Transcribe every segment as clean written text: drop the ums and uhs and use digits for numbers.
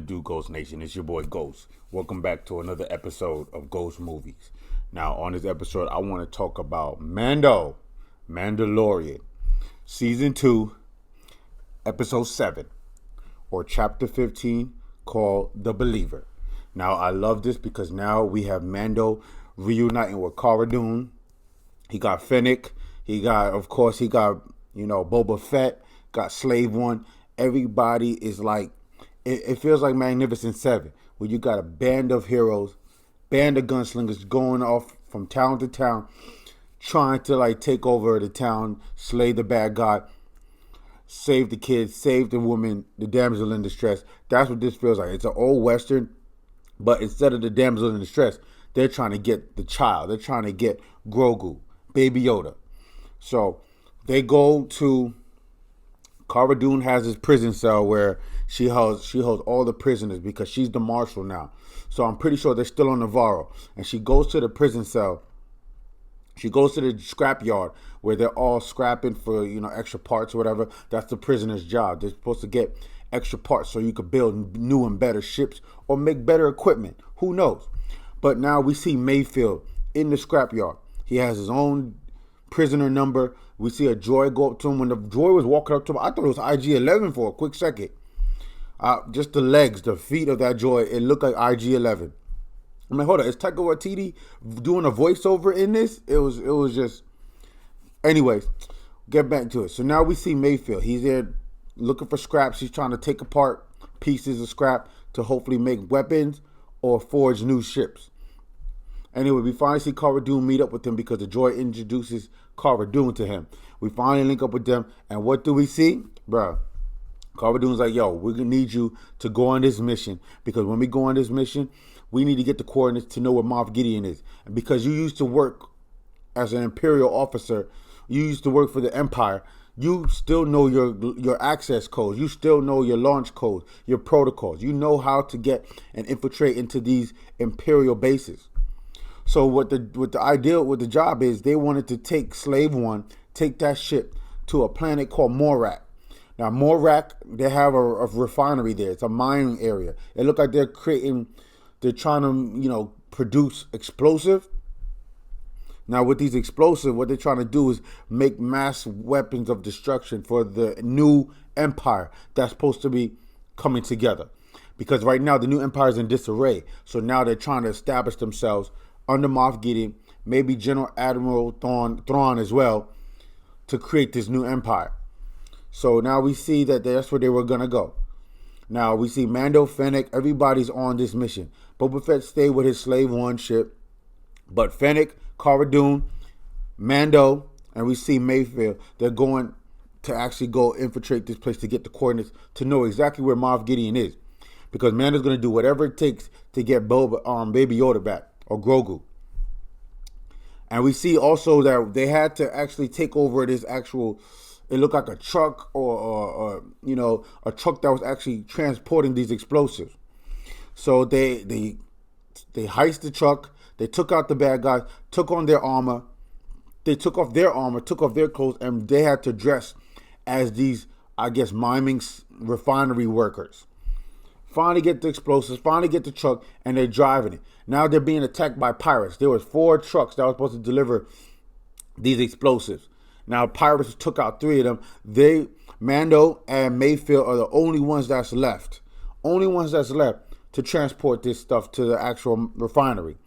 do, Ghost Nation? It's your boy Ghost. Welcome back to another episode of Ghost Movies. Now, on this episode, I want to talk about Mandalorian, Season 2, Episode 7, or Chapter 15, called The Believer. Now, I love this because now we have Mando reuniting with Cara Dune. He got Fennec. He got Boba Fett. Got Slave One. Everybody is like, it feels like Magnificent Seven, where you got a band of heroes, band of gunslingers going off from town to town, trying to like take over the town, slay the bad guy, save the kids, save the woman, the damsel in distress. That's what this feels like. It's an old Western, but instead of the damsel in distress, they're trying to get the child. They're trying to get Grogu, Baby Yoda. So they go to, Cara Dune has his prison cell where she holds all the prisoners because she's the marshal now. So I'm pretty sure they're still on Navarro. And she goes to the prison cell. She goes to the scrapyard where they're all scrapping for, extra parts or whatever. That's the prisoner's job. They're supposed to get extra parts so you could build new and better ships or make better equipment. Who knows? But now we see Mayfield in the scrapyard. He has his own prisoner number. We see a droid go up to him. When the droid was walking up to him, I thought it was IG-11 for a quick second. Just the legs, the feet of that droid, it looked like IG-11. I'm like, hold on, is Taika Waititi doing a voiceover in this? It was just... Anyways, get back to it. So now we see Mayfield. He's there looking for scraps. He's trying to take apart pieces of scrap to hopefully make weapons or forge new ships. Anyway, we finally see Cara Dune meet up with him because the droid introduces Cara Dune to him. We finally link up with them, and what do we see? Bruh, Cara Dune's like, yo, we're going to need you to go on this mission, because when we go on this mission, we need to get the coordinates to know where Moff Gideon is. And because you used to work as an Imperial officer, you used to work for the Empire, you still know your access codes. You still know your launch codes, your protocols. You know how to get and infiltrate into these Imperial bases. So what the job is, they wanted to take Slave One, take that ship to a planet called Morak. Now Morak, they have a refinery there. It's a mining area. It looked like they're trying to, produce explosive. Now with these explosives, what they're trying to do is make mass weapons of destruction for the new empire that's supposed to be coming together. Because right now the new empire is in disarray. So now they're trying to establish themselves under Moff Gideon, maybe General Admiral Thrawn as well, to create this new empire. So now we see that that's where they were going to go. Now we see Mando, Fennec, everybody's on this mission. Boba Fett stayed with his Slave One ship, but Fennec, Cara Dune, Mando, and we see Mayfield, they're going to actually go infiltrate this place to get the coordinates to know exactly where Moff Gideon is. Because Mando's going to do whatever it takes to get Baby Yoda back, or Grogu. And we see also that they had to actually take over this actual, it looked like a truck or a truck that was actually transporting these explosives. So they heist the truck, they took out the bad guys, took on their armor, they took off their armor, took off their clothes, and they had to dress as these, I guess, miming refinery workers. Finally get the explosives, finally get the truck, and they're driving it. Now they're being attacked by pirates. There was 4 trucks that were supposed to deliver these explosives. Now pirates took out 3 of them. Mando and Mayfield are the only ones that's left. Only ones that's left to transport this stuff to the actual refinery.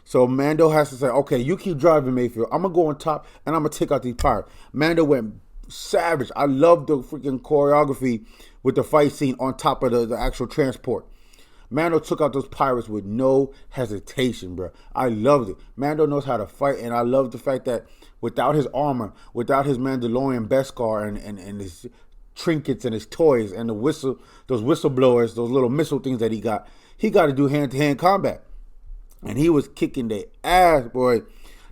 So Mando has to say, okay, you keep driving, Mayfield. I'm going to go on top and I'm going to take out these pirates. Mando went savage. I love the freaking choreography with the fight scene on top of the actual transport. Mando took out those pirates with no hesitation, bro. I loved it. Mando knows how to fight, and I love the fact that without his armor, without his Mandalorian Beskar and his trinkets and his toys and those whistleblowers, those little missile things that he got to do hand-to-hand combat. And he was kicking their ass, boy,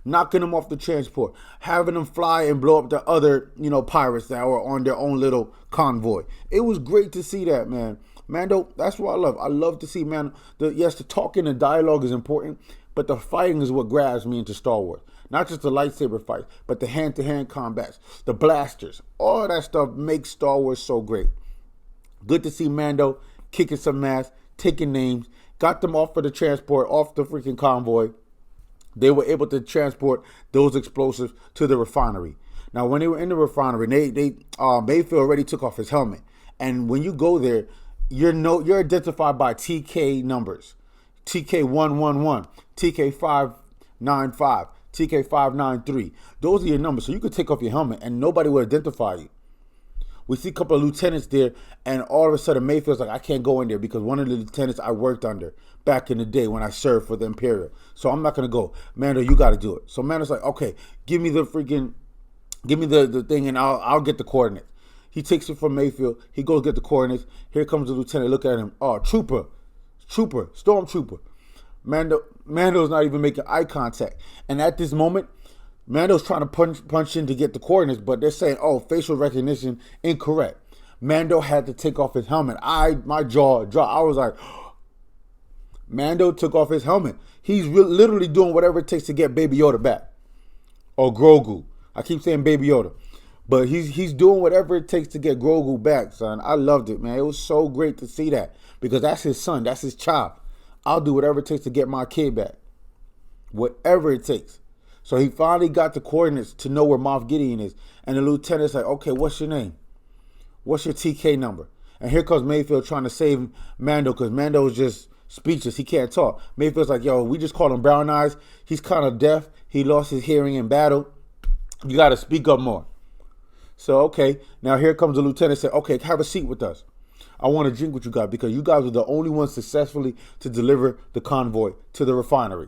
knocking them off the transport, having them fly and blow up the other, pirates that were on their own little convoy. It was great to see that, man. Mando, that's what I love. I love to see, man, the talking and dialogue is important, but the fighting is what grabs me into Star Wars. Not just the lightsaber fights, but the hand-to-hand combats, the blasters. All that stuff makes Star Wars so great. Good to see Mando kicking some ass, taking names, got them off of the transport, off the freaking convoy. They were able to transport those explosives to the refinery. Now, when they were in the refinery, Mayfield already took off his helmet. And when you go there, you're identified by TK numbers. TK111, TK595, TK593. Those are your numbers. So you could take off your helmet and nobody would identify you. We see a couple of lieutenants there, and all of a sudden Mayfield's like, I can't go in there because one of the lieutenants I worked under back in the day when I served for the Imperial. So I'm not going to go. Mando, you got to do it. So Mando's like, okay, give me the thing and I'll get the coordinates. He takes it from Mayfield. He goes get the coordinates. Here comes the lieutenant. Look at him. Oh, stormtrooper. Mando's not even making eye contact. And at this moment, Mando's trying to punch in to get the coordinates, but they're saying, oh, facial recognition incorrect. Mando had to take off his helmet. My jaw dropped. I was like, Mando took off his helmet. He's literally doing whatever it takes to get Baby Yoda back. Or Grogu. I keep saying Baby Yoda. But he's doing whatever it takes to get Grogu back, son. I loved it, man. It was so great to see that. Because that's his son. That's his child. I'll do whatever it takes to get my kid back. Whatever it takes. So he finally got the coordinates to know where Moff Gideon is. And the lieutenant's like, okay, what's your name? What's your TK number? And here comes Mayfield trying to save Mando because Mando is just speechless. He can't talk. Mayfield's like, yo, we just call him Brown Eyes. He's kind of deaf. He lost his hearing in battle. You got to speak up more. So, okay. Now here comes the lieutenant and say, okay, have a seat with us. I want to drink with you guys because you guys were the only ones successfully to deliver the convoy to the refinery.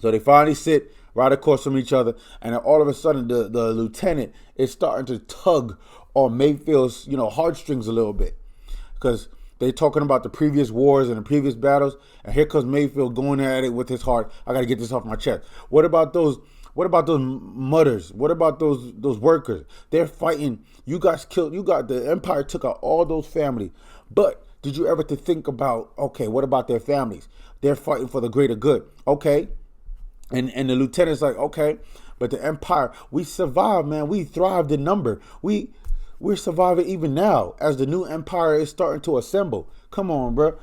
So they finally sit right across from each other, and then all of a sudden the lieutenant is starting to tug on Mayfield's heartstrings a little bit because they're talking about the previous wars and the previous battles, and here comes Mayfield going at it with his heart. I got to get this off my chest. What about those mutters? What about those workers? They're fighting. You guys killed. The Empire took out all those families. But did you ever think about, okay, what about their families? They're fighting for the greater good. Okay. And the lieutenant's like, okay, but the Empire, we survived, man. We thrived in number. We're surviving even now as the new Empire is starting to assemble. Come on, bro.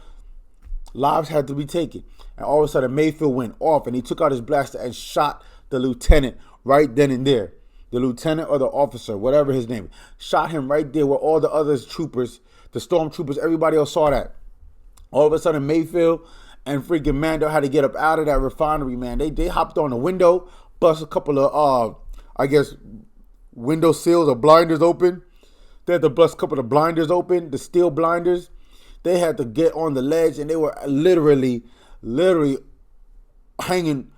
Lives had to be taken. And all of a sudden, Mayfield went off, and he took out his blaster and shot the lieutenant right then and there. The lieutenant or the officer, whatever his name, shot him right there where all the other troopers, the stormtroopers, everybody else saw that. All of a sudden, Mayfield and freaking Mando had to get up out of that refinery, man. They hopped on the window, bust a couple of, window sills or blinders open. They had to bust a couple of blinders open, the steel blinders. They had to get on the ledge, and they were literally hanging,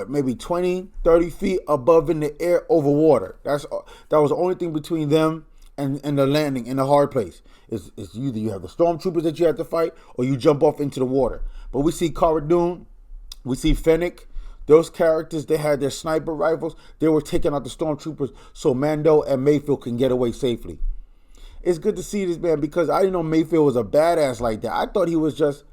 maybe 20, 30 feet above in the air over water. That was the only thing between them and the landing in the hard place. It's either you have the stormtroopers that you have to fight or you jump off into the water. But we see Cara Dune, we see Fennec. Those characters, they had their sniper rifles. They were taking out the stormtroopers so Mando and Mayfield can get away safely. It's good to see this, man, because I didn't know Mayfield was a badass like that. I thought he was just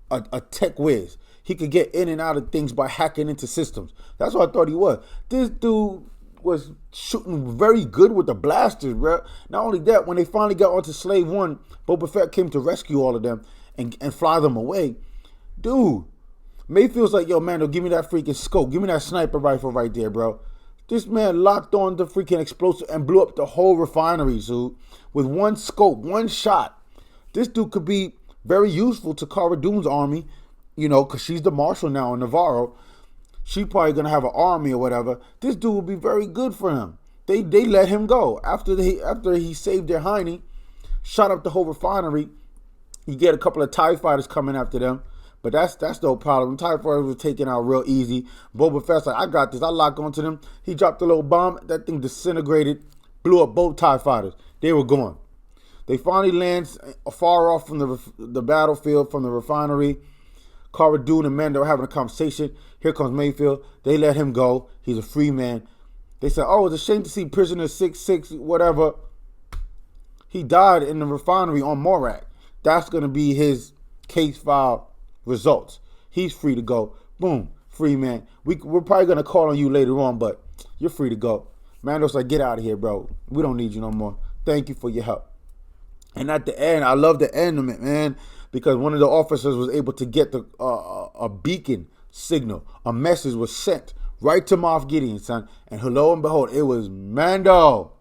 a tech whiz. He could get in and out of things by hacking into systems. That's what I thought he was. This dude was shooting very good with the blasters, bro. Not only that, when they finally got onto Slave One, Boba Fett came to rescue all of them and fly them away. Dude, Mayfield's like, yo, Mando, give me that freaking scope. Give me that sniper rifle right there, bro. This man locked on the freaking explosive and blew up the whole refinery, dude, with one scope, one shot. This dude could be very useful to Cara Dune's army, because she's the marshal now in Navarro. She probably going to have an army or whatever. This dude will be very good for him. They let him go. After he saved their hiney, shot up the whole refinery, you get a couple of TIE fighters coming after them. But that's no problem. TIE fighters were taken out real easy. Boba Fett's like, I got this. I lock onto them. He dropped a little bomb. That thing disintegrated, blew up both TIE fighters. They were gone. They finally land far off from the battlefield, from the refinery. Cara Dune and Mando are having a conversation. Here comes Mayfield. They let him go. He's a free man. They said, oh, it's a shame to see prisoner 66, whatever. He died in the refinery on Morak. That's going to be his case file results. He's free to go. Boom. Free man. We're probably going to call on you later on, but you're free to go. Mando's like, get out of here, bro. We don't need you no more. Thank you for your help. And at the end, I love the end of it, man, because one of the officers was able to get the a beacon signal. A message was sent right to Moff Gideon, son. And lo and behold, it was Mando.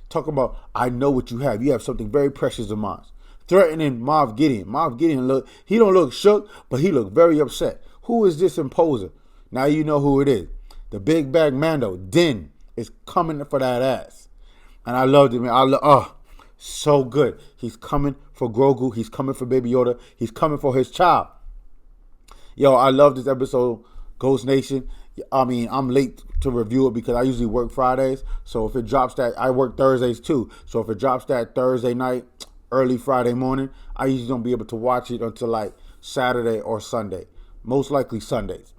Talking about, I know what you have. You have something very precious of mine. Threatening Moff Gideon. Moff Gideon, he don't look shook, but he looked very upset. Who is this imposer? Now you know who it is. The big bag Mando, Din, is coming for that ass. And I loved it, man. So good. He's coming for Grogu. He's coming for Baby Yoda. He's coming for his child. Yo, I love this episode, Ghost Nation. I mean, I'm late to review it because I usually work Fridays. So if it drops that, I work Thursdays too. So if it drops that Thursday night, early Friday morning, I usually don't be able to watch it until like Saturday or Sunday. Most likely Sundays.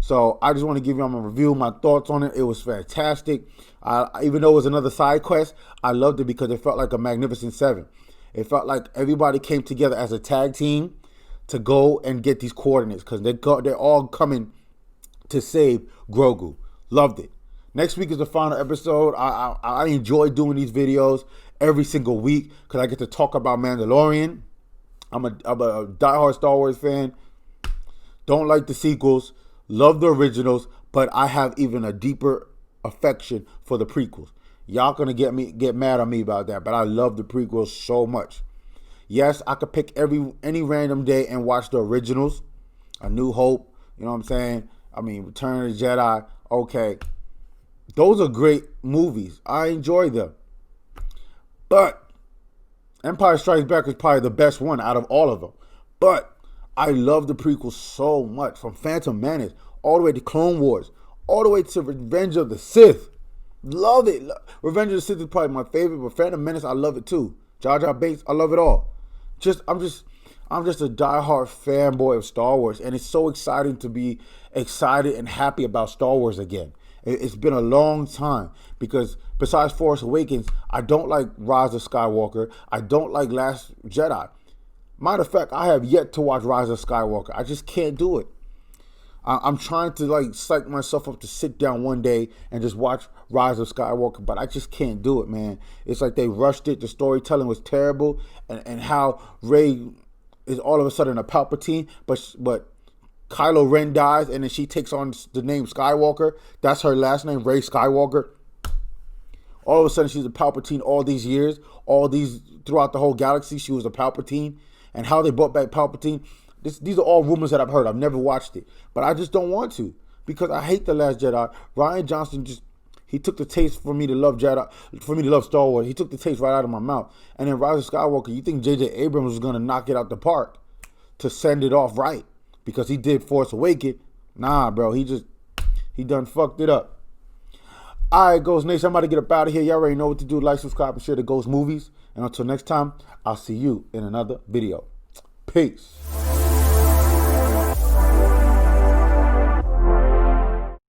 So I just want to give you my review, my thoughts on it. It was fantastic. Even though it was another side quest, I loved it because it felt like a Magnificent Seven. It felt like everybody came together as a tag team to go and get these coordinates because they're all coming to save Grogu. Loved it. Next week is the final episode. I enjoy doing these videos every single week because I get to talk about Mandalorian. I'm a diehard Star Wars fan. Don't like the sequels. Love the originals, but I have even a deeper affection for the prequels. Y'all gonna get mad at me about that, but I love the prequels so much. Yes, I could pick any random day and watch the originals. A New Hope, you know what I'm saying? I mean, Return of the Jedi, okay. Those are great movies. I enjoy them. But Empire Strikes Back is probably the best one out of all of them. But I love the prequels so much. From Phantom Menace, all the way to Clone Wars, all the way to Revenge of the Sith. Love it. Revenge of the Sith is probably my favorite, but Phantom Menace, I love it too. Jar Jar Binks, I love it all. I'm just a diehard fanboy of Star Wars, and it's so exciting to be excited and happy about Star Wars again. It's been a long time because besides Force Awakens, I don't like Rise of Skywalker. I don't like Last Jedi. Matter of fact, I have yet to watch Rise of Skywalker. I just can't do it. I'm trying to like psych myself up to sit down one day and just watch Rise of Skywalker, but I just can't do it, man. It's like they rushed it. The storytelling was terrible, and how Rey is all of a sudden a Palpatine, but Kylo Ren dies, and then she takes on the name Skywalker. That's her last name, Rey Skywalker. All of a sudden, she's a Palpatine all these years. Throughout the whole galaxy, she was a Palpatine. And how they brought back Palpatine, these are all rumors that I've heard. I've never watched it. But I just don't want to because I hate The Last Jedi. Rian Johnson he took the taste for me to love Star Wars. He took the taste right out of my mouth. And then Rise of Skywalker, you think J.J. Abrams was going to knock it out the park to send it off right because he did Force Awakens? Nah, bro. He done fucked it up. All right, Ghost Nation, I'm about to get up out of here. Y'all already know what to do. Like, subscribe, and share the Ghost movies. And until next time, I'll see you in another video. Peace.